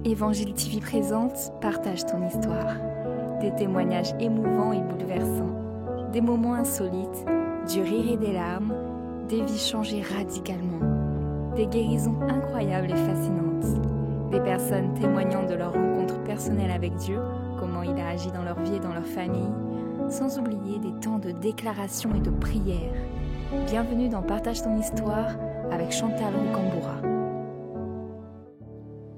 Évangile TV présente Partage ton histoire. Des témoignages émouvants et bouleversants, des moments insolites, du rire et des larmes, des vies changées radicalement, des guérisons incroyables et fascinantes, des personnes témoignant de leur rencontre personnelle avec Dieu, comment il a agi dans leur vie et dans leur famille, sans oublier des temps de déclaration et de prière. Bienvenue dans Partage ton histoire avec Chantal Rocamboura.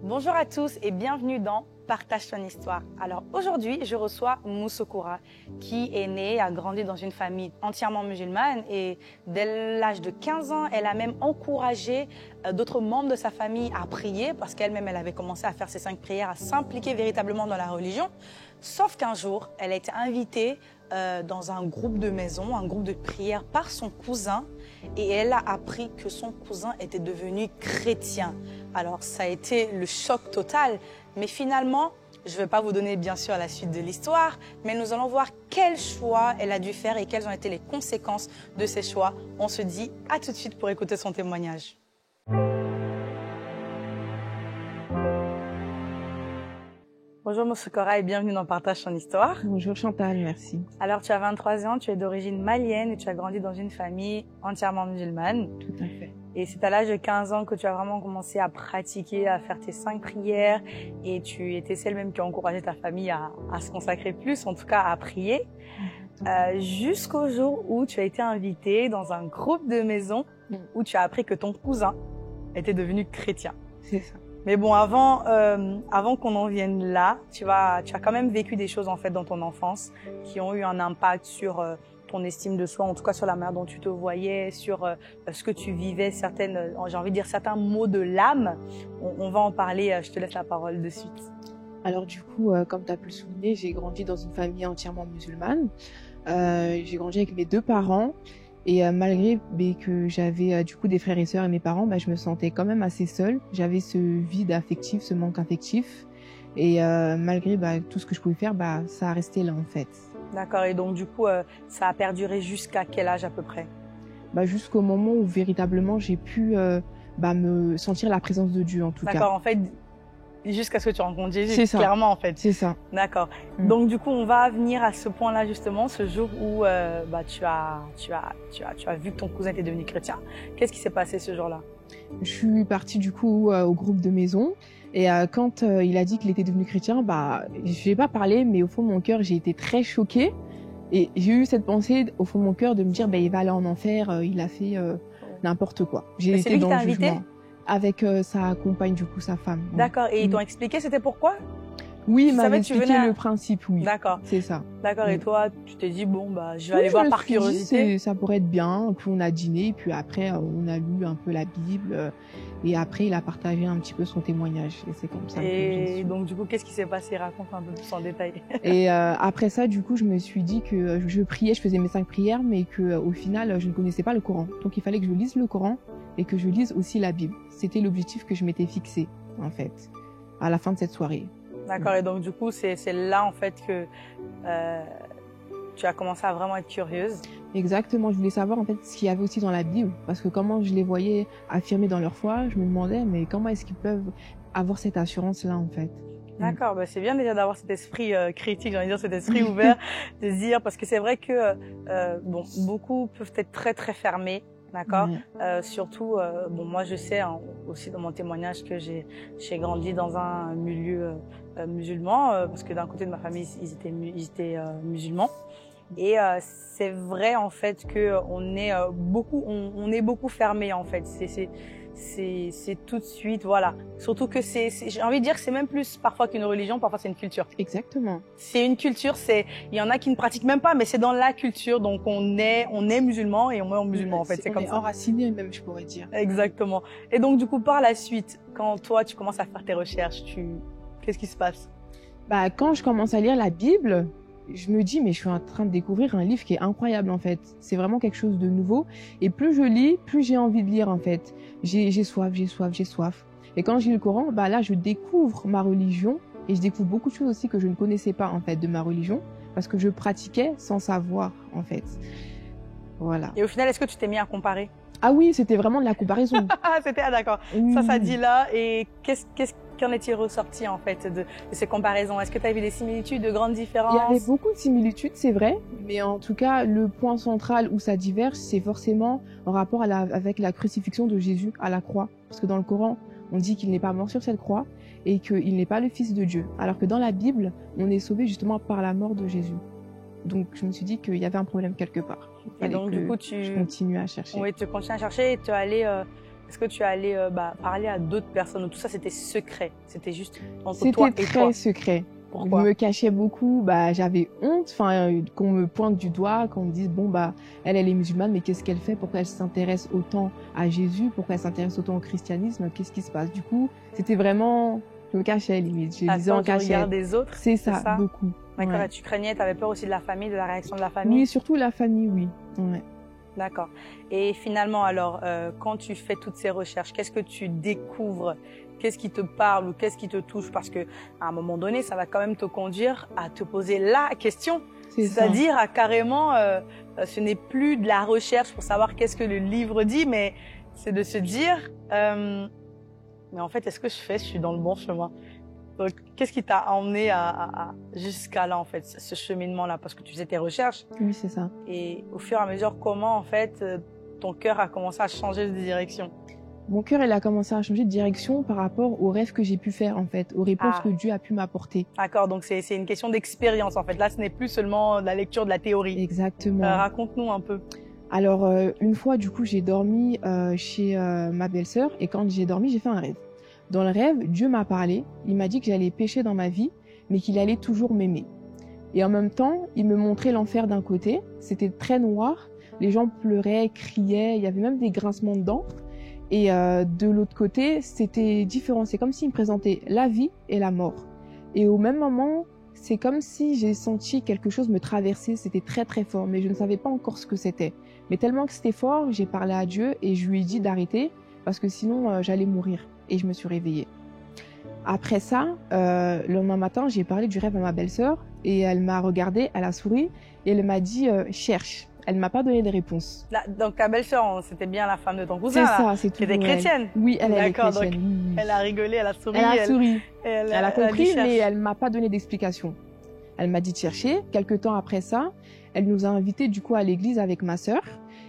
Bonjour à tous et bienvenue dans Partage ton histoire. Alors aujourd'hui, je reçois Moussokoura qui est née et a grandi dans une famille entièrement musulmane et dès l'âge de 15 ans, elle a même encouragé d'autres membres de sa famille à prier parce qu'elle-même, elle avait commencé à faire ses 5 prières, à s'impliquer véritablement dans la religion. Sauf qu'un jour, elle a été invitée dans un groupe de maison, un groupe de prière par son cousin et elle a appris que son cousin était devenu chrétien. Alors ça a été le choc total, mais finalement, je ne vais pas vous donner bien sûr la suite de l'histoire, mais nous allons voir quel choix elle a dû faire et quelles ont été les conséquences de ces choix. On se dit à tout de suite pour écouter son témoignage. Bonjour Moussokoura et bienvenue dans Partage ton histoire. Bonjour Chantal, merci. Alors tu as 23 ans, tu es d'origine malienne et tu as grandi dans une famille entièrement musulmane. Tout à fait. Et c'est à l'âge de 15 ans que tu as vraiment commencé à pratiquer, à faire tes 5 prières et tu étais celle même qui a encouragé ta famille à se consacrer plus, en tout cas à prier. Jusqu'au jour où tu as été invitée dans un groupe de maison où tu as appris que ton cousin était devenu chrétien. C'est ça. Mais bon, avant qu'on en vienne là, tu as quand même vécu des choses en fait dans ton enfance qui ont eu un impact sur ton estime de soi, en tout cas sur la manière dont tu te voyais, sur ce que tu vivais, j'ai envie de dire certains mots de l'âme. On va en parler, je te laisse la parole de suite. Alors du coup, comme tu as pu le souligner, j'ai grandi dans une famille entièrement musulmane. J'ai grandi avec mes 2 parents. Et malgré que j'avais du coup des frères et sœurs et mes parents, je me sentais quand même assez seule. J'avais ce vide affectif, ce manque affectif. Et malgré tout ce que je pouvais faire, ça a resté là en fait. D'accord. Et donc du coup, ça a perduré jusqu'à quel âge à peu près? Jusqu'au moment où véritablement j'ai pu me sentir la présence de Dieu en tout cas. D'accord. En fait, jusqu'à ce que tu rencontres Jésus. C'est ça. Clairement en fait. C'est ça. D'accord. Donc du coup, on va venir à ce point-là justement, ce jour où tu as vu que ton cousin était devenu chrétien. Qu'est-ce qui s'est passé ce jour-là? Je suis partie du coup au groupe de maison et quand il a dit qu'il était devenu chrétien, je vais pas parler, mais au fond de mon cœur, j'ai été très choquée et j'ai eu cette pensée au fond de mon cœur de me dire il va aller en enfer, il a fait n'importe quoi. J'ai été dans le jugement. Avec sa compagne, du coup, sa femme. D'accord. Et ils t'ont expliqué c'était pourquoi? Oui, il m'avait expliqué le principe, oui. D'accord. C'est ça. D'accord. Et toi, tu t'es dit, je vais aller voir par curiosité. Ça pourrait être bien. Puis on a dîné, puis après, on a lu un peu la Bible. Et après, il a partagé un petit peu son témoignage. Et c'est comme ça. Et donc, du coup, qu'est-ce qui s'est passé? Raconte un peu plus en détail. Et après ça, du coup, je me suis dit que je priais, je faisais mes 5 prières, mais que au final, je ne connaissais pas le Coran. Donc, il fallait que je lise le Coran et que je lise aussi la Bible. C'était l'objectif que je m'étais fixé, en fait, à la fin de cette soirée. D'accord. Et donc, du coup, c'est là, en fait, que tu as commencé à vraiment être curieuse. Exactement. Je voulais savoir, en fait, ce qu'il y avait aussi dans la Bible. Parce que comment je les voyais affirmer dans leur foi, je me demandais, mais comment est-ce qu'ils peuvent avoir cette assurance-là, en fait? D'accord. C'est bien déjà d'avoir cet esprit critique, j'ai envie de dire, cet esprit ouvert, de se dire, parce que c'est vrai que, beaucoup peuvent être très, très fermés. D'accord. Surtout, moi je sais aussi dans mon témoignage que j'ai grandi dans un milieu musulman parce que d'un côté de ma famille ils étaient musulmans et c'est vrai en fait que on est beaucoup fermé en fait. C'est tout de suite, voilà. Surtout que j'ai envie de dire que c'est même plus parfois qu'une religion, parfois c'est une culture. Exactement. C'est une culture, il y en a qui ne pratiquent même pas, mais c'est dans la culture, donc on est musulman et on meurt musulman en fait. C'est comme ça. Enraciné même, je pourrais dire. Exactement. Et donc du coup par la suite, quand toi tu commences à faire tes recherches, qu'est-ce qui se passe? Quand je commence à lire la Bible, je me dis, mais je suis en train de découvrir un livre qui est incroyable, en fait. C'est vraiment quelque chose de nouveau. Et plus je lis, plus j'ai envie de lire, en fait. J'ai soif. Et quand je lis le Coran, là, je découvre ma religion et je découvre beaucoup de choses aussi que je ne connaissais pas, en fait, de ma religion parce que je pratiquais sans savoir, en fait. Voilà. Et au final, est-ce que tu t'es mis à comparer? Ah oui, c'était vraiment de la comparaison. D'accord. Oui. Ça dit là. Et qu'est-ce qu'en est-il ressorti en fait de ces comparaisons? Est-ce que tu as vu des similitudes, de grandes différences? Il y avait beaucoup de similitudes, c'est vrai, mais en tout cas, le point central où ça diverge, c'est forcément en rapport avec la crucifixion de Jésus à la croix. Parce que dans le Coran, on dit qu'il n'est pas mort sur cette croix et qu'il n'est pas le Fils de Dieu. Alors que dans la Bible, on est sauvé justement par la mort de Jésus. Donc je me suis dit qu'il y avait un problème quelque part. Et donc du coup, je continue à chercher. Oui, tu continues à chercher et tu es allé... Est-ce que tu es allé parler à d'autres personnes ou tout ça c'était secret? C'était juste entre toi et toi? C'était très secret. Pourquoi? Je me cachais beaucoup, j'avais honte, qu'on me pointe du doigt, qu'on me dise elle est musulmane, mais qu'est-ce qu'elle fait? Pourquoi elle s'intéresse autant à Jésus? Pourquoi elle s'intéresse autant au christianisme? Qu'est-ce qui se passe? Du coup, c'était vraiment, je me cachais limite, je disais en cachette. Regard des autres? C'est ça, beaucoup. D'accord, Ouais. et tu craignais, tu avais peur aussi de la famille, de la réaction de la famille? Oui, surtout la famille, oui. Ouais. D'accord. Et finalement, alors, quand tu fais toutes ces recherches, qu'est-ce que tu découvres? Qu'est-ce qui te parle ou qu'est-ce qui te touche? Parce que à un moment donné, ça va quand même te conduire à te poser la question. C'est-à-dire à carrément, ce n'est plus de la recherche pour savoir qu'est-ce que le livre dit, mais c'est de se dire, mais en fait, est-ce que je suis dans le bon chemin? Donc, qu'est-ce qui t'a emmené jusqu'à là, en fait, ce cheminement-là? Parce que tu faisais tes recherches. Oui, c'est ça. Et au fur et à mesure, comment, en fait, ton cœur a commencé à changer de direction? Mon cœur, il a commencé à changer de direction par rapport aux rêves que j'ai pu faire, en fait, aux réponses que Dieu a pu m'apporter. D'accord, donc c'est une question d'expérience, en fait. Là, ce n'est plus seulement de la lecture de la théorie. Exactement. Raconte-nous un peu. Alors, une fois, du coup, j'ai dormi chez ma belle-sœur et quand j'ai dormi, j'ai fait un rêve. Dans le rêve, Dieu m'a parlé, il m'a dit que j'allais pécher dans ma vie, mais qu'il allait toujours m'aimer. Et en même temps, il me montrait l'enfer d'un côté, c'était très noir, les gens pleuraient, criaient, il y avait même des grincements de dents. Et de l'autre côté, c'était différent, c'est comme s'il me présentait la vie et la mort. Et au même moment, c'est comme si j'ai senti quelque chose me traverser, c'était très très fort, mais je ne savais pas encore ce que c'était. Mais tellement que c'était fort, j'ai parlé à Dieu et je lui ai dit d'arrêter, parce que sinon j'allais mourir. Et je me suis réveillée. Après ça, le lendemain matin, j'ai parlé du rêve à ma belle-sœur et elle m'a regardée, elle a souri et elle m'a dit cherche. Elle m'a pas donné de réponse. Là, donc ta belle-sœur, c'était bien la femme de ton cousin. C'est ça, c'est tout. Qui était chrétienne. Oui, elle est chrétienne. Donc, oui. Elle a rigolé, elle a souri. Elle a souri. Elle a compris, mais elle m'a pas donné d'explication. Elle m'a dit de chercher. Quelque temps après ça, elle nous a invités du coup à l'église avec ma sœur.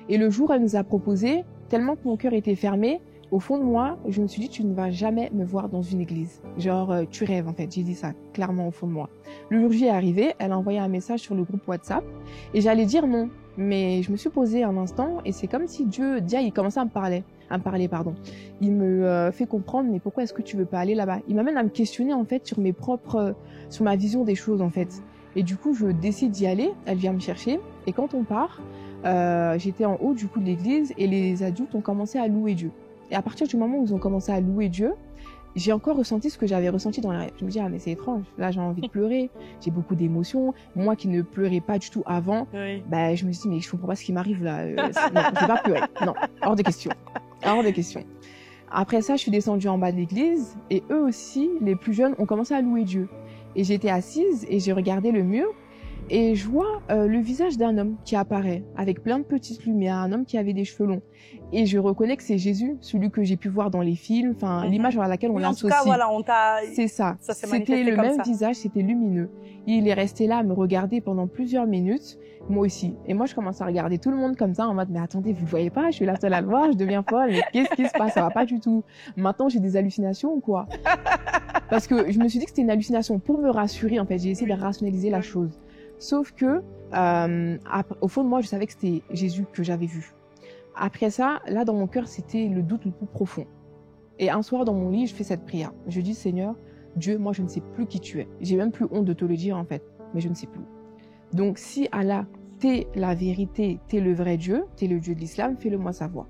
Et le jour, elle nous a proposé, tellement que mon cœur était fermé, au fond de moi, je me suis dit, tu ne vas jamais me voir dans une église. Genre, tu rêves, en fait. J'ai dit ça, clairement, au fond de moi. Le jour J est arrivé, elle a envoyé un message sur le groupe WhatsApp, et j'allais dire non. Mais je me suis posée un instant, et c'est comme si Dieu, il commençait à me parler, Il me fait comprendre, mais pourquoi est-ce que tu veux pas aller là-bas? Il m'amène à me questionner, en fait, sur ma vision des choses, en fait. Et du coup, je décide d'y aller, elle vient me chercher, et quand on part, j'étais en haut, du coup, de l'église, et les adultes ont commencé à louer Dieu. Et à partir du moment où ils ont commencé à louer Dieu, j'ai encore ressenti ce que j'avais ressenti dans le rêve. Je me dis, mais c'est étrange, là j'ai envie de pleurer, j'ai beaucoup d'émotions. Moi qui ne pleurais pas du tout avant, oui. Je me suis dit, mais je comprends pas ce qui m'arrive là. Non, je vais pas pleurer. Non, hors de question. Hors de question. Après ça, je suis descendue en bas de l'église et eux aussi, les plus jeunes, ont commencé à louer Dieu. Et j'étais assise et j'ai regardé le mur et je vois le visage d'un homme qui apparaît avec plein de petites lumières, un homme qui avait des cheveux longs. Et je reconnais que c'est Jésus, celui que j'ai pu voir dans les films, l'image à laquelle on l'associe. En tout cas, voilà, c'est ça. C'était le même visage, c'était lumineux. Il est resté là à me regarder pendant plusieurs minutes, moi aussi. Et moi, je commence à regarder tout le monde comme ça, en mode, mais attendez, vous le voyez pas, je suis la seule à le voir, je deviens folle, mais qu'est-ce qui se passe? Ça va pas du tout. Maintenant, j'ai des hallucinations ou quoi? Parce que je me suis dit que c'était une hallucination pour me rassurer, en fait. J'ai essayé de rationaliser la chose. Sauf que, au fond de moi, je savais que c'était Jésus que j'avais vu. Après ça, là, dans mon cœur, c'était le doute le plus profond. Et un soir, dans mon lit, je fais cette prière. Je dis, Seigneur, Dieu, moi, je ne sais plus qui tu es. J'ai même plus honte de te le dire, en fait. Mais je ne sais plus. Donc, si Allah, t'es la vérité, t'es le vrai Dieu, t'es le Dieu de l'islam, fais-le-moi savoir.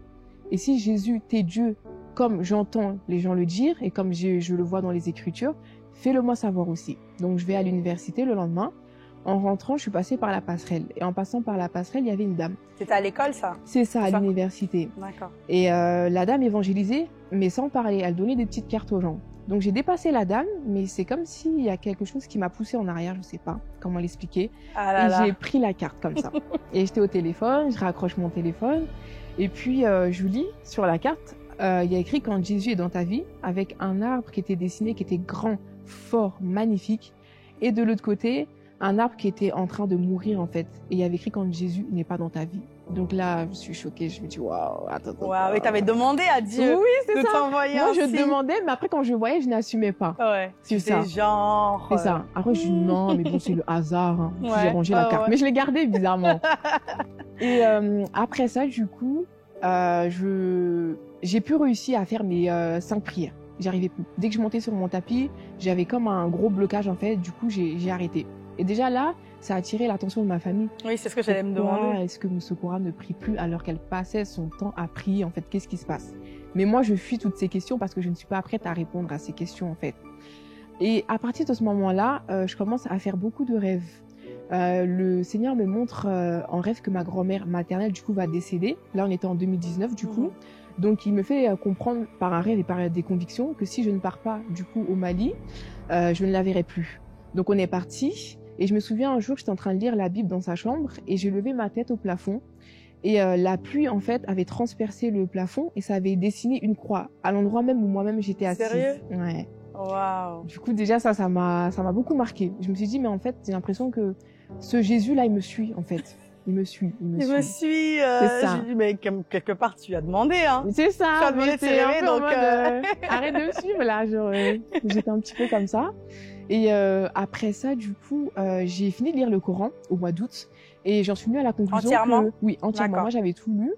Et si Jésus, t'es Dieu, comme j'entends les gens le dire, et comme je le vois dans les Écritures, fais-le-moi savoir aussi. Donc, je vais à l'université le lendemain. En rentrant, je suis passée par la passerelle. Et en passant par la passerelle, il y avait une dame. C'était à l'école, ça? C'est ça, à l'université. D'accord. Et la dame évangélisait, mais sans parler. Elle donnait des petites cartes aux gens. Donc j'ai dépassé la dame, mais c'est comme s'il y a quelque chose qui m'a poussée en arrière, je sais pas comment l'expliquer. J'ai pris la carte comme ça. Et j'étais au téléphone, je raccroche mon téléphone. Et puis je lis sur la carte, il y a écrit quand Jésus est dans ta vie, avec un arbre qui était dessiné, qui était grand, fort, magnifique, et de l'autre côté, un arbre qui était en train de mourir en fait. Et il y avait écrit quand Jésus n'est pas dans ta vie. Donc là, je suis choquée, je me dis waouh, attends. Waouh, et t'avais demandé à Dieu de t'envoyer un signe. Moi, je demandais, mais après quand je voyais, je n'assumais pas. Ouais. C'est ça. Genre. C'est ça. Après, je dis non, mais bon, c'est le hasard. Hein. Ouais. J'ai rangé la carte, mais je l'ai gardée bizarrement. Et après ça, du coup, j'ai pu réussir à faire mes 5 prières. J'arrivais plus. Dès que je montais sur mon tapis, j'avais comme un gros blocage en fait. Du coup, j'ai arrêté. Et déjà là, ça a attiré l'attention de ma famille. Oui, c'est ce que j'allais me demander. Est-ce que Moussokora ne prie plus alors qu'elle passait son temps à prier? En fait, qu'est-ce qui se passe? Mais moi, je fuis toutes ces questions parce que je ne suis pas prête à répondre à ces questions en fait. Et à partir de ce moment-là, je commence à faire beaucoup de rêves. Le Seigneur me montre en rêve que ma grand-mère maternelle du coup va décéder. Là, on était en 2019 du coup. Donc, il me fait comprendre par un rêve et par des convictions que si je ne pars pas du coup au Mali, je ne la verrai plus. Donc, on est parti. Et je me souviens un jour, j'étais en train de lire la Bible dans sa chambre et j'ai levé ma tête au plafond. Et la pluie, en fait, avait transpercé le plafond et ça avait dessiné une croix à l'endroit même où moi-même j'étais assise. Sérieux? Ouais. Waouh. Du coup, déjà, ça m'a beaucoup marqué. Je me suis dit, mais en fait, j'ai l'impression que ce Jésus-là, il me suit, en fait. Il me suit. C'est ça. J'ai dit, mais quelque part, tu as demandé, hein. C'est ça. Tu as demandé de s'élever, donc. Arrête de me suivre, là. J'étais un petit peu comme ça. Et après ça, du coup, j'ai fini de lire le Coran au mois d'août et j'en suis venue à la conclusion entièrement? Oui, entièrement. Moi, j'avais tout lu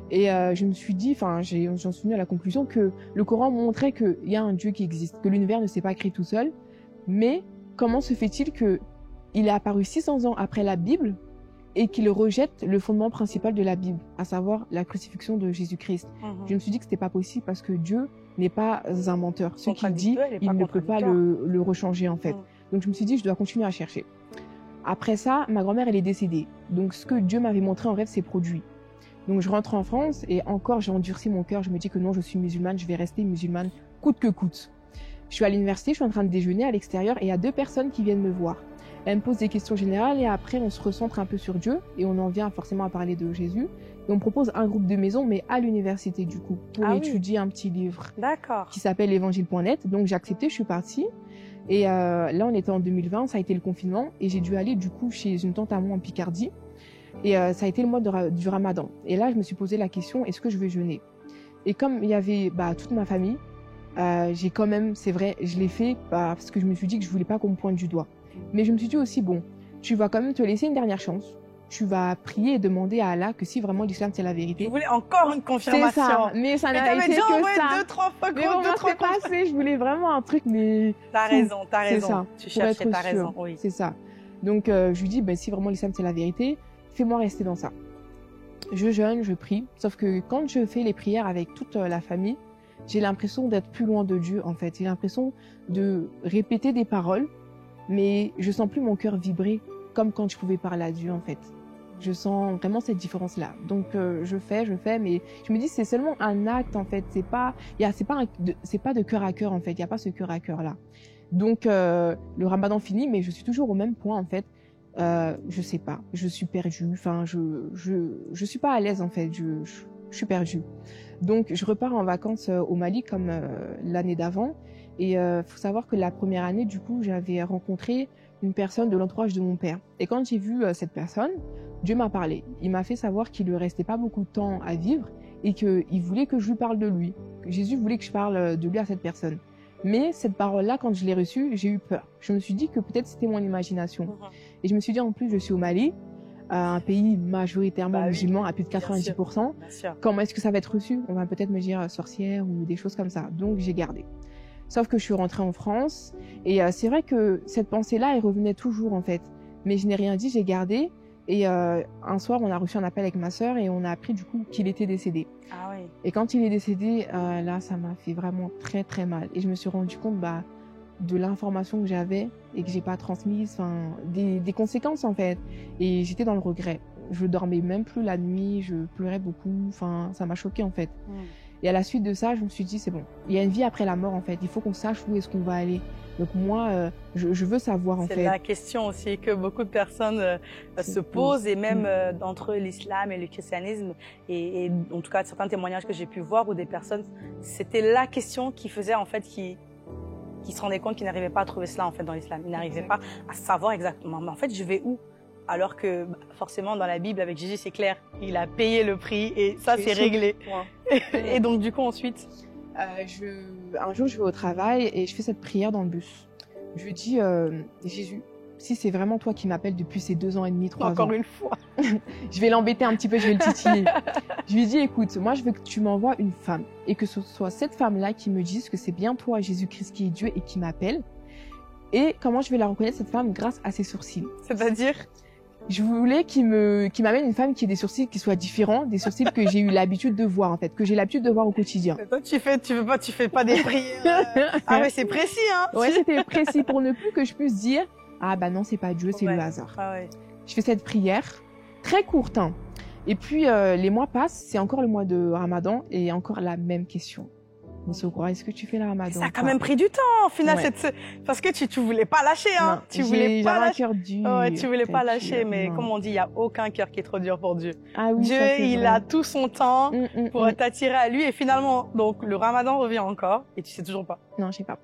et je me suis dit, j'en suis venue à la conclusion que le Coran montrait qu'il y a un Dieu qui existe, que l'univers ne s'est pas créé tout seul. Mais comment se fait-il que il est apparu 600 ans après la Bible et qu'il rejette le fondement principal de la Bible, à savoir la crucifixion de Jésus-Christ? Je me suis dit que c'était pas possible parce que Dieu n'est pas un menteur. Ce qu'il dit, il ne peut pas le rechanger en fait. Donc je me suis dit, je dois continuer à chercher. Après ça, ma grand-mère, elle est décédée. Donc ce que Dieu m'avait montré en rêve s'est produit. Donc je rentre en France et encore, j'ai endurci mon cœur. Je me dis que non, je suis musulmane, je vais rester musulmane coûte que coûte. Je suis à l'université, je suis en train de déjeuner à l'extérieur et il y a 2 personnes qui viennent me voir. Elles me posent des questions générales et après on se recentre un peu sur Dieu et on en vient forcément à parler de Jésus. Et on me propose un groupe de maison, mais à l'université du coup, pour étudier un petit livre qui s'appelle Évangile.net. Donc j'ai accepté, je suis partie. Et là, on était en 2020, ça a été le confinement et j'ai dû aller du coup chez une tante à moi en Picardie. Et ça a été le mois du Ramadan. Et là, je me suis posé la question, est-ce que je vais jeûner? Et comme il y avait toute ma famille, j'ai quand même, c'est vrai, je l'ai fait parce que je me suis dit que je voulais pas qu'on me pointe du doigt. Mais je me suis dit aussi, bon, tu vas quand même te laisser une dernière chance. Tu vas prier et demander à Allah que si vraiment l'islam c'est la vérité. Je voulais encore une confirmation. C'est ça, mais ça n'a été que ça. 2-3 fois, mais bon, c'est passé, je voulais vraiment un truc, mais... T'as raison. C'est ça, Tu cherchais, t'as raison, oui. C'est ça. Donc, je lui dis, si vraiment l'islam c'est la vérité, fais-moi rester dans ça. Je jeûne, je prie. Sauf que quand je fais les prières avec toute la famille, j'ai l'impression d'être plus loin de Dieu, en fait. J'ai l'impression de répéter des paroles, mais je sens plus mon cœur vibrer comme quand je pouvais parler à Dieu, en fait. Je sens vraiment cette différence-là. Donc, je fais, mais je me dis, c'est seulement un acte, en fait. C'est pas de cœur à cœur, en fait. Il n'y a pas ce cœur à cœur-là. Donc, le Ramadan finit, mais je suis toujours au même point, en fait. Je sais pas. Je suis perdue. Enfin, je suis pas à l'aise, en fait. Je suis perdue. Donc, je repars en vacances au Mali, comme l'année d'avant. Et faut savoir que la première année, du coup, j'avais rencontré une personne de l'entourage de mon père. Et quand j'ai vu cette personne, Dieu m'a parlé. Il m'a fait savoir qu'il lui restait pas beaucoup de temps à vivre et qu'il voulait que je lui parle de lui. Jésus voulait que je parle de lui à cette personne. Mais cette parole-là, quand je l'ai reçue, j'ai eu peur. Je me suis dit que peut-être c'était mon imagination. Et je me suis dit, en plus, je suis au Mali, un pays majoritairement musulman, à plus de 90%. Bien sûr. Comment est-ce que ça va être reçu? On va peut-être me dire sorcière ou des choses comme ça. Donc, j'ai gardé. Sauf que je suis rentrée en France et c'est vrai que cette pensée-là, elle revenait toujours en fait. Mais je n'ai rien dit, j'ai gardé. Et un soir, on a reçu un appel avec ma sœur et on a appris du coup qu'il était décédé. Ah oui. Et quand il est décédé, là, ça m'a fait vraiment très très mal. Et je me suis rendu compte de l'information que j'avais et que j'ai pas transmise, des conséquences en fait. Et j'étais dans le regret. Je dormais même plus la nuit, je pleurais beaucoup. Ça m'a choquée en fait. Et à la suite de ça, je me suis dit, c'est bon. Il y a une vie après la mort, en fait. Il faut qu'on sache où est-ce qu'on va aller. Donc moi, je veux savoir en fait. C'est la question aussi que beaucoup de personnes se posent, et même entre l'islam et le christianisme, et en tout cas certains témoignages que j'ai pu voir où des personnes, c'était la question qui faisait en fait qui se rendaient compte qu'ils n'arrivaient pas à trouver cela en fait dans l'islam. Ils n'arrivaient pas à savoir exactement. Mais en fait, je vais où? Alors que forcément dans la Bible avec Jésus c'est clair, il a payé le prix et ça c'est réglé. Et donc du coup ensuite, un jour je vais au travail et je fais cette prière dans le bus. Je lui dis Jésus, si c'est vraiment toi qui m'appelles depuis ces 2 ans et demi, 3 ans. Encore une fois. Je vais l'embêter un petit peu, je vais le titiller. Je lui dis écoute, moi je veux que tu m'envoies une femme et que ce soit cette femme-là qui me dise que c'est bien toi Jésus-Christ qui est Dieu et qui m'appelle. Et comment je vais la reconnaître cette femme grâce à ses sourcils. C'est-à-dire? Je voulais qu'il m'amène une femme qui ait des sourcils qui soient différents, des sourcils que j'ai eu l'habitude de voir en fait, que j'ai l'habitude de voir au quotidien. Mais toi tu fais pas des prières. Ah ouais, c'est précis hein. Ouais, c'était précis pour ne plus que je puisse dire ah bah non, c'est pas Dieu, c'est le hasard. Ah ouais. Je fais cette prière très courte hein. Et puis les mois passent, c'est encore le mois de Ramadan et encore la même question. Moussokora, est-ce que tu fais le Ramadan? Ça a quand même pris du temps au final, parce que tu voulais pas lâcher hein. Non, tu voulais pas lâcher. Un cœur dur. Ouais, tu voulais pas lâcher, mais non. comme on dit, il y a aucun cœur qui est trop dur pour Dieu. Ah oui, Dieu, il a tout son temps pour t'attirer à lui, et finalement, donc le Ramadan revient encore et tu sais toujours pas. Non, je sais pas.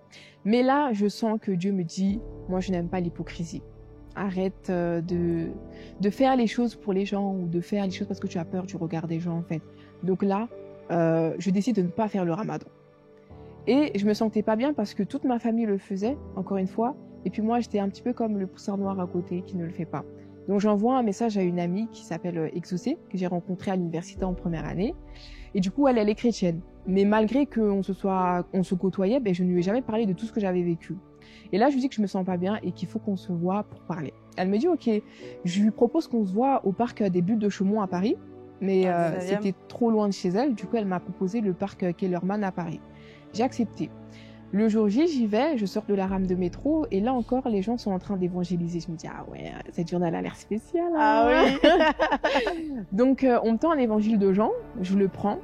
Mais là, je sens que Dieu me dit, moi je n'aime pas l'hypocrisie. Arrête de faire les choses pour les gens ou de faire les choses parce que tu as peur du regard des gens en fait. Donc là, je décide de ne pas faire le Ramadan. Et je me sentais pas bien parce que toute ma famille le faisait, encore une fois. Et puis moi, j'étais un petit peu comme le poussard noir à côté qui ne le fait pas. Donc j'envoie un message à une amie qui s'appelle Exaucée, que j'ai rencontrée à l'université en première année. Et du coup, elle est chrétienne. Mais malgré qu'on se côtoyait, ben, je ne lui ai jamais parlé de tout ce que j'avais vécu. Et là, je lui dis que je me sens pas bien et qu'il faut qu'on se voit pour parler. Elle me dit, ok, je lui propose qu'on se voit au parc des Buttes de Chaumont à Paris. Mais c'était trop loin de chez elle. Du coup, elle m'a proposé le parc Kellerman à Paris. J'ai accepté. Le jour J, j'y vais, je sors de la rame de métro et là encore, les gens sont en train d'évangéliser. Je me dis, ah ouais, cette journée elle a l'air spéciale. Hein. Ah oui. Donc, on me tend un évangile de Jean, je le prends,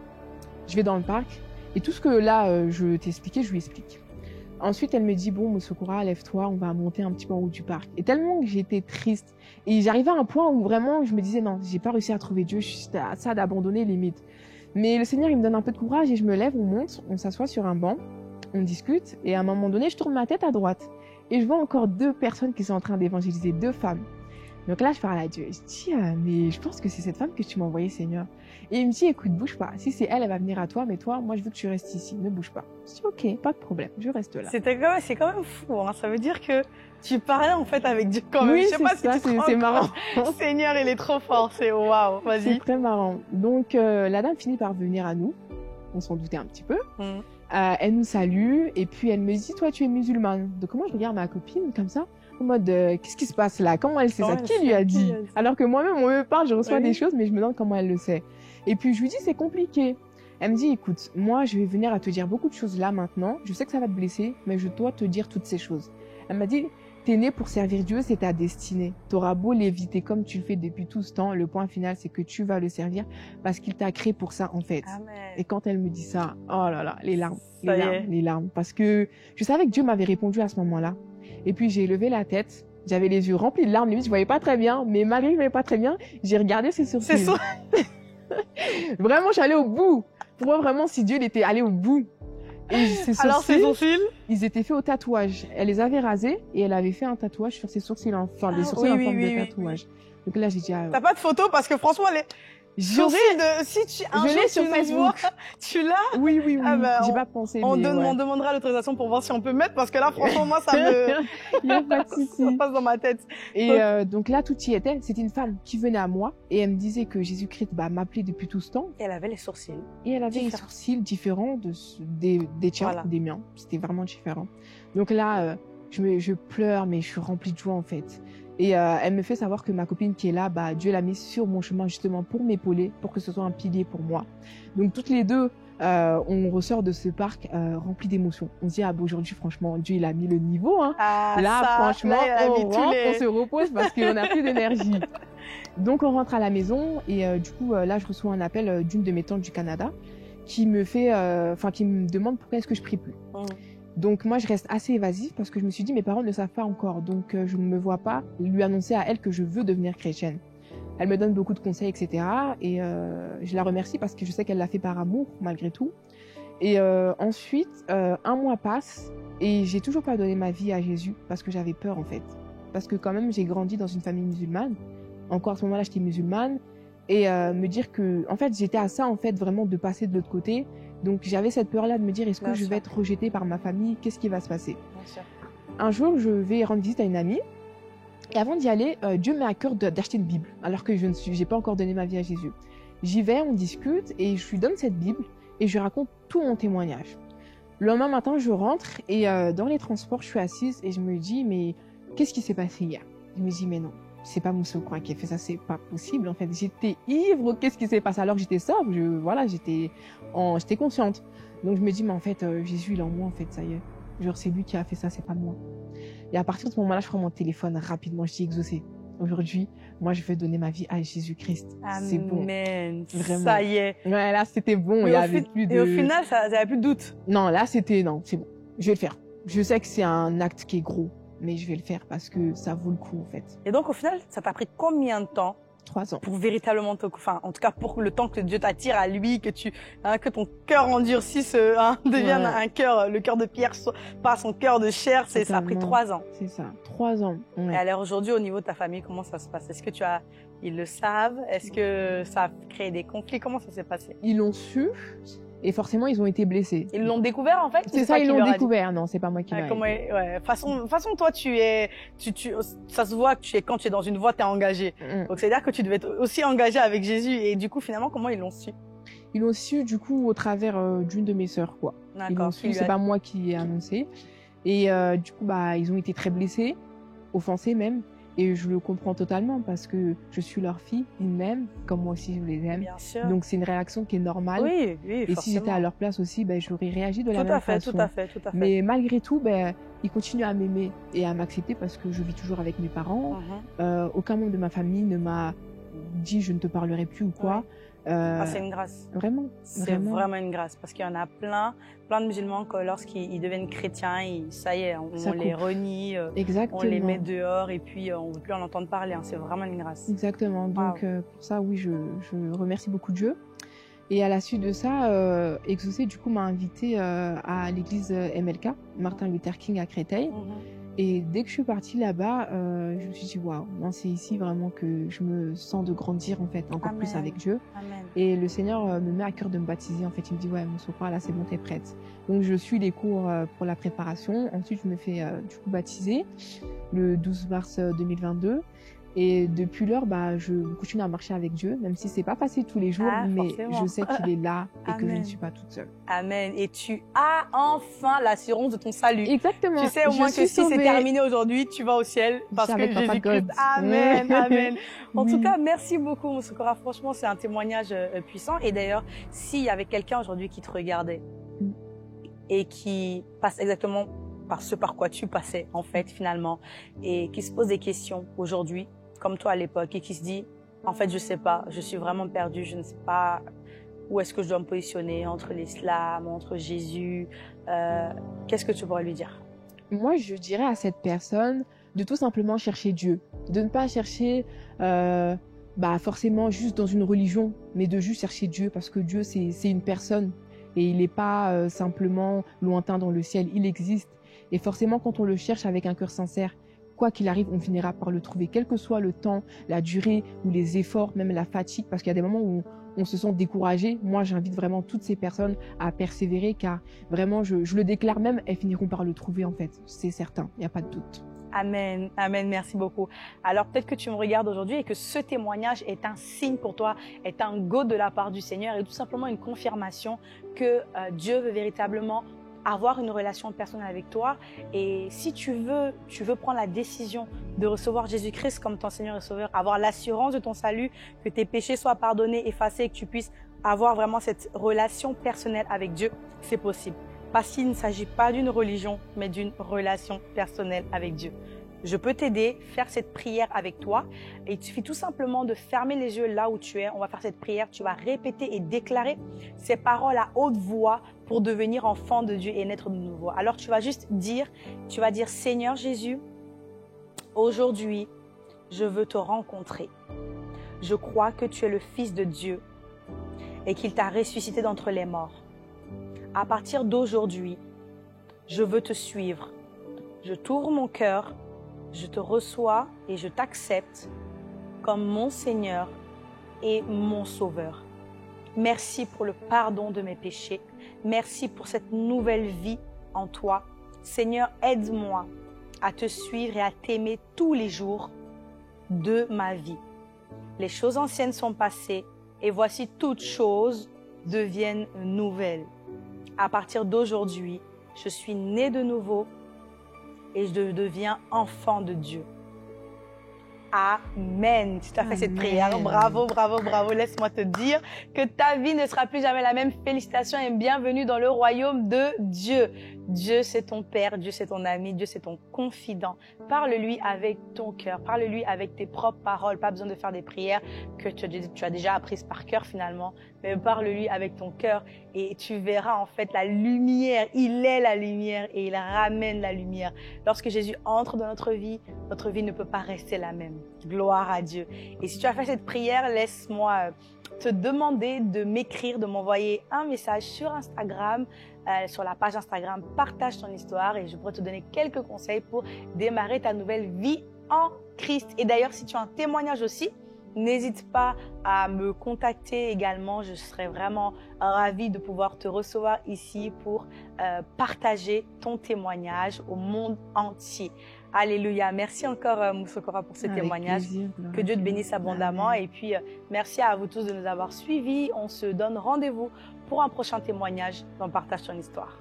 je vais dans le parc et tout ce que là, je t'ai expliqué, je lui explique. Ensuite, elle me dit, bon, Moussokora, lève-toi, on va monter un petit peu en haut du parc. Et tellement que j'étais triste. Et j'arrivais à un point où vraiment, je me disais, non, j'ai pas réussi à trouver Dieu, je suis à ça d'abandonner limite. Mais le Seigneur, il me donne un peu de courage et je me lève, on monte, on s'assoit sur un banc, on discute et à un moment donné, je tourne ma tête à droite et je vois encore 2 personnes qui sont en train d'évangéliser, 2 femmes. Donc là, je parle à Dieu. Je dis, mais je pense que c'est cette femme que tu m'as envoyée, Seigneur. Et il me dit, écoute, bouge pas. Si c'est elle, elle va venir à toi, mais toi, moi, je veux que tu restes ici. Ne bouge pas. Je dis, ok, pas de problème, je reste là. C'est quand même fou, hein. Ça veut dire que tu parlais en fait avec Dieu quand même. Oui, je sais pas ça, si c'est marrant. Seigneur, il est trop fort, c'est waouh, vas-y. C'est très marrant. Donc, la dame finit par venir à nous. On s'en doutait un petit peu. Elle nous salue et puis elle me dit, toi, tu es musulmane. Donc, moi, je regarde ma copine comme ça, en mode, qu'est-ce qui se passe là? Comment elle sait ça? Qui lui a dit? Alors que moi-même, on me parle, je reçois des choses, mais je me demande comment elle le sait. Et puis, je lui dis, c'est compliqué. Elle me dit, écoute, moi, je vais venir à te dire beaucoup de choses là maintenant. Je sais que ça va te blesser, mais je dois te dire toutes ces choses. Elle m'a dit, t'es né pour servir Dieu, c'est ta destinée. T'auras beau l'éviter comme tu le fais depuis tout ce temps. Le point final, c'est que tu vas le servir parce qu'il t'a créé pour ça, en fait. Amen. Et quand elle me dit ça, oh là là, les larmes. Parce que je savais que Dieu m'avait répondu à ce moment-là. Et puis, j'ai levé la tête. J'avais les yeux remplis de larmes. Limite, je voyais pas très bien. Mais malgré que je voyais pas très bien, j'ai regardé ses sourcils. C'est ça. Vraiment, je suis allée au bout. Pour moi, vraiment, si Dieu il était allé au bout. Et alors, ses sourcils, ils étaient faits au tatouage. Elle les avait rasés et elle avait fait un tatouage sur ses sourcils, enfin, des sourcils en forme de tatouage. Donc là, j'ai dit, t'as pas de photo parce que franchement, si tu un jour sur tu Facebook. vois, tu l'as? Oui. Ah bah, j'ai pas pensé. On demandera l'autorisation pour voir si on peut mettre parce que là, franchement, moi, ça me. Il y a pas de souci. Ça passe dans ma tête. Et donc là, tout y était. C'était une femme qui venait à moi et elle me disait que Jésus-Christ m'appelait depuis tout ce temps. Et elle avait les sourcils. Et elle avait les sourcils différents des tiens, des miens. C'était vraiment différent. Donc là, je pleure, mais je suis remplie de joie en fait. Et elle me fait savoir que ma copine qui est là, Dieu l'a mise sur mon chemin justement pour m'épauler, pour que ce soit un pilier pour moi. Donc toutes les deux, on ressort de ce parc rempli d'émotions. On se dit, aujourd'hui franchement, Dieu il a mis le niveau. Hein. Franchement, on se repose parce qu'on n'a plus d'énergie. Donc on rentre à la maison et du coup, là je reçois un appel d'une de mes tantes du Canada qui me fait, qui me demande pourquoi est-ce que je prie plus. Donc moi, je reste assez évasive parce que je me suis dit, mes parents ne savent pas encore. Donc je ne me vois pas lui annoncer à elle que je veux devenir chrétienne. Elle me donne beaucoup de conseils, etc. Et je la remercie parce que je sais qu'elle l'a fait par amour, malgré tout. Et ensuite, un mois passe et j'ai toujours pas donné ma vie à Jésus parce que j'avais peur, en fait. Parce que quand même, j'ai grandi dans une famille musulmane. Encore à ce moment-là, j'étais musulmane. Et me dire que, en fait, j'étais à ça, en fait, vraiment de passer de l'autre côté. Donc, j'avais cette peur-là de me dire, est-ce que je vais être rejetée par ma famille? Qu'est-ce qui va se passer? Un jour, je vais rendre visite à une amie. Et avant d'y aller, Dieu me met à cœur d'acheter une Bible, alors que j'ai pas encore donné ma vie à Jésus. J'y vais, on discute, et je lui donne cette Bible, et je lui raconte tout mon témoignage. Le lendemain matin, je rentre, et dans les transports, je suis assise, et je me dis, mais qu'est-ce qui s'est passé hier? Je me dis, mais non, c'est pas Moussa qui a fait ça, c'est pas possible, en fait. J'étais ivre, qu'est-ce qui s'est passé? Alors que j'étais sobre, j'étais consciente. Donc je me dis, mais en fait, Jésus, il est en moi, en fait, ça y est. Genre, c'est lui qui a fait ça, c'est pas moi. Et à partir de ce moment-là, je prends mon téléphone rapidement, je dis exaucé. Aujourd'hui, moi, je vais donner ma vie à Jésus-Christ. C'est bon. Amen. Vraiment. Ça y est. Ouais, là, c'était bon. Il y avait plus de... Et au final, ça n'avait plus de doute. Non, là, non, c'est bon. Je vais le faire. Je sais que c'est un acte qui est gros, mais je vais le faire parce que ça vaut le coup, en fait. Et donc, au final, ça t'a pris combien de temps? 3 ans. Pour véritablement en tout cas, pour le temps que Dieu t'attire à lui, que ton cœur endurcisse, devienne un cœur, le cœur de pierre, pas son cœur de chair, ça a pris 3 ans. C'est ça, 3 ans. Ouais. Et alors aujourd'hui, au niveau de ta famille, comment ça se passe? Est-ce que ils le savent? Est-ce que ça a créé des conflits? Comment ça s'est passé? Ils l'ont su. Et forcément, ils ont été blessés. Ils l'ont découvert, en fait? C'est ça, ils l'ont découvert. Non, c'est pas moi qui l'ai. Ouais. Façon, toi, ça se voit que quand tu es dans une voie, t'es engagé. Donc, c'est-à-dire que tu devais être aussi engagé avec Jésus. Et du coup, finalement, comment ils l'ont su? Ils l'ont su, du coup, au travers d'une de mes sœurs, quoi. Ils l'ont su, c'est pas moi qui ai annoncé. Et du coup, ils ont été très blessés, offensés même. Et je le comprends totalement parce que je suis leur fille, ils m'aiment, comme moi aussi je les aime. Bien sûr. Donc c'est une réaction qui est normale. Oui, et forcément. Si j'étais à leur place aussi, j'aurais réagi de la même façon. Tout à fait. Mais malgré tout, ils continuent à m'aimer et à m'accepter parce que je vis toujours avec mes parents. Aucun membre de ma famille ne m'a dit je ne te parlerai plus ou quoi. C'est une grâce. Vraiment. C'est vraiment une grâce parce qu'il y en a plein de musulmans que lorsqu'ils deviennent chrétiens, ça y est, on les renie, on les met dehors et puis on ne veut plus en entendre parler. C'est vraiment une grâce. Exactement. Donc pour ça, oui, je remercie beaucoup Dieu. Et à la suite de ça, Exaucé du coup m'a invité à l'église MLK, Martin Luther King à Créteil. Et dès que je suis partie là-bas, je me suis dit waouh, c'est ici vraiment que je me sens de grandir en fait encore plus avec Dieu. Amen. Et le Seigneur me met à cœur de me baptiser. En fait, il me dit ouais, Moussa, là c'est bon, t'es prête. Donc je suis les cours pour la préparation. Ensuite, je me fais du coup baptiser le 12 mars 2022. Et depuis lors, je continue à marcher avec Dieu, même si c'est pas facile tous les jours, mais je sais qu'il est là et que je ne suis pas toute seule. Amen. Et tu as enfin l'assurance de ton salut. Exactement. Tu sais au moins que si c'est terminé aujourd'hui, tu vas au ciel parce que Jésus-Christ. Amen. Amen. En tout cas, merci beaucoup, Moussa Koura. Franchement, c'est un témoignage puissant. Et d'ailleurs, s'il y avait quelqu'un aujourd'hui qui te regardait et qui passe exactement par ce par quoi tu passais, en fait, finalement, et qui se pose des questions aujourd'hui, comme toi à l'époque, et qui se dit, en fait, je sais pas, je suis vraiment perdue, je ne sais pas où est-ce que je dois me positionner entre l'islam, entre Jésus. Qu'est-ce que tu pourrais lui dire? Moi, je dirais à cette personne de tout simplement chercher Dieu, de ne pas chercher forcément juste dans une religion, mais de juste chercher Dieu, parce que Dieu, c'est une personne, et il n'est pas simplement lointain dans le ciel, il existe. Et forcément, quand on le cherche avec un cœur sincère, quoi qu'il arrive, on finira par le trouver, quel que soit le temps, la durée ou les efforts, même la fatigue, parce qu'il y a des moments où on se sent découragé. Moi, j'invite vraiment toutes ces personnes à persévérer, car vraiment, je le déclare même, elles finiront par le trouver en fait, c'est certain, il n'y a pas de doute. Amen, amen, merci beaucoup. Alors peut-être que tu me regardes aujourd'hui et que ce témoignage est un signe pour toi, est un go de la part du Seigneur et tout simplement une confirmation que Dieu veut véritablement avoir une relation personnelle avec toi. Et si tu veux prendre la décision de recevoir Jésus-Christ comme ton Seigneur et Sauveur, avoir l'assurance de ton salut, que tes péchés soient pardonnés, effacés, et que tu puisses avoir vraiment cette relation personnelle avec Dieu, c'est possible. Parce qu'il ne s'agit pas d'une religion, mais d'une relation personnelle avec Dieu. Je peux t'aider, faire cette prière avec toi. Et il suffit tout simplement de fermer les yeux là où tu es. On va faire cette prière. Tu vas répéter et déclarer ces paroles à haute voix pour devenir enfant de Dieu et naître de nouveau. Alors tu vas juste dire, Seigneur Jésus, aujourd'hui, je veux te rencontrer. Je crois que tu es le Fils de Dieu et qu'il t'a ressuscité d'entre les morts. À partir d'aujourd'hui, je veux te suivre. Je t'ouvre mon cœur, je te reçois et je t'accepte comme mon Seigneur et mon Sauveur. Merci pour le pardon de mes péchés. Merci pour cette nouvelle vie en toi. Seigneur, aide-moi à te suivre et à t'aimer tous les jours de ma vie. Les choses anciennes sont passées et voici toutes choses deviennent nouvelles. À partir d'aujourd'hui, je suis né de nouveau et je deviens enfant de Dieu. Amen. Si tu as fait cette prière, bravo, bravo, bravo. Laisse-moi te dire que ta vie ne sera plus jamais la même. Félicitations et bienvenue dans le royaume de Dieu. Dieu, c'est ton Père, Dieu, c'est ton ami, Dieu, c'est ton confident. Parle-lui avec ton cœur, parle-lui avec tes propres paroles. Pas besoin de faire des prières que tu as déjà apprises par cœur finalement, mais parle-lui avec ton cœur et tu verras en fait la lumière. Il est la lumière et il ramène la lumière. Lorsque Jésus entre dans notre vie ne peut pas rester la même. Gloire à Dieu. Et si tu as fait cette prière, laisse-moi te demander de m'écrire, de m'envoyer un message sur Instagram, sur la page Instagram Partage ton histoire et je pourrais te donner quelques conseils pour démarrer ta nouvelle vie en Christ. Et d'ailleurs, si tu as un témoignage aussi, n'hésite pas à me contacter également. Je serais vraiment ravie de pouvoir te recevoir ici pour partager ton témoignage au monde entier. Alléluia. Merci encore Mousokora pour ce témoignage. Plaisir, que Dieu te bénisse abondamment. Amen. Et puis merci à vous tous de nous avoir suivis. On se donne rendez-vous pour un prochain témoignage dans Partage ton histoire.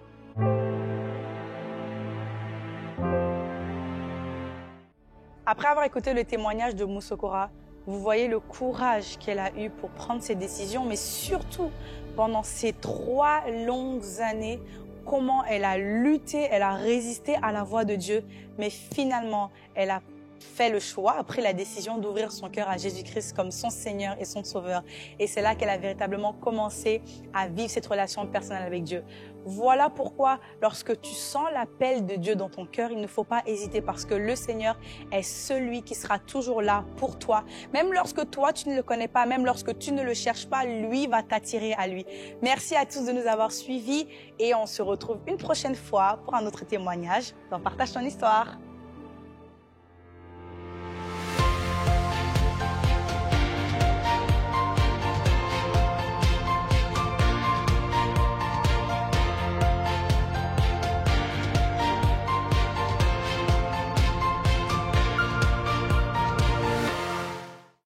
Après avoir écouté le témoignage de Mousokora, vous voyez le courage qu'elle a eu pour prendre ses décisions, mais surtout pendant ces 3 longues années, comment elle a lutté, elle a résisté à la voix de Dieu, mais finalement, elle a fait le choix, a pris la décision d'ouvrir son cœur à Jésus-Christ comme son Seigneur et son Sauveur. Et c'est là qu'elle a véritablement commencé à vivre cette relation personnelle avec Dieu. Voilà pourquoi, lorsque tu sens l'appel de Dieu dans ton cœur, il ne faut pas hésiter parce que le Seigneur est celui qui sera toujours là pour toi. Même lorsque toi, tu ne le connais pas, même lorsque tu ne le cherches pas, lui va t'attirer à lui. Merci à tous de nous avoir suivis et on se retrouve une prochaine fois pour un autre témoignage dans Partage ton histoire.